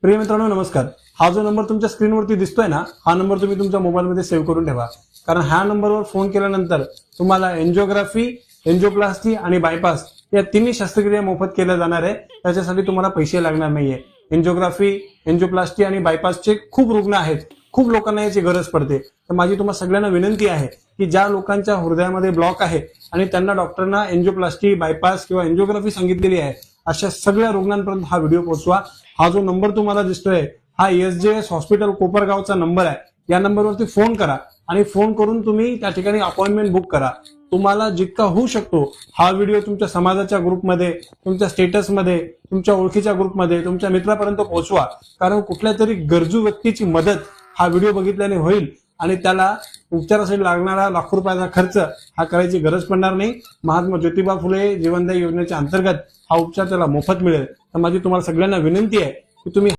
प्रिय मित्रांनो नमस्कार। हा जो नंबर तुमच्या स्क्रीनवरती दिसतोय ना, हा नंबर तुम्ही तुमच्या मोबाईलमध्ये सेव्ह करून ठेवा, कारण ह्या नंबरवर फोन केल्यानंतर तुम्हाला एंजिओग्राफी, एंजिओप्लास्टी आणि बायपास या तिन्ही शस्त्रक्रिया मोफत केल्या जाणार आहे। त्याच्यासाठी तुम्हाला पैसे लागणार नाहीये। एंजिओग्राफी, एंजिओप्लास्टी आणि बायपासचे खूप रुग्ण आहेत, खूप लोकांना याची गरज पडते। तर माझी तुम्हाला सगळ्यांना विनंती आहे की ज्या लोकांच्या हृदयामध्ये ब्लॉक आहे आणि त्यांना डॉक्टरना एंजिओप्लास्टी, बायपास किंवा एंजिओग्राफी सांगितलेली आहे, अशा सगळ्या रुग्णांपर्यंत हा व्हिडिओ पोहोचवा। हा जो नंबर तुम्हाला दिसतोय हा एसजेएस हॉस्पिटल कोपरगावचा नंबर आहे। या नंबरवरती फोन करा आणि फोन करून तुम्ही त्या ठिकाणी अपॉइंटमेंट बुक करा। तुम्हाला जितका होऊ शकतो हा व्हिडिओ तुमच्या समाजाच्या ग्रुपमध्ये, तुमच्या स्टेटसमध्ये, तुमच्या ओळखीच्या ग्रुपमध्ये, तुमच्या मित्रापर्यंत पोहोचवा, कारण कुठल्या तरी गरजू व्यक्तीची मदत हा व्हिडिओ बघितल्याने होईल आणि त्याला उपचारासाठी लागणारा लाखो रुपयाचा खर्च हा करायची गरज पडणार नाही। महात्मा ज्योतिबा फुले जीवनदायी योजनेच्या अंतर्गत हा उपचार त्याला मोफत मिळेल। तर माझी तुम्हाला सगळ्यांना विनंती आहे की तुम्ही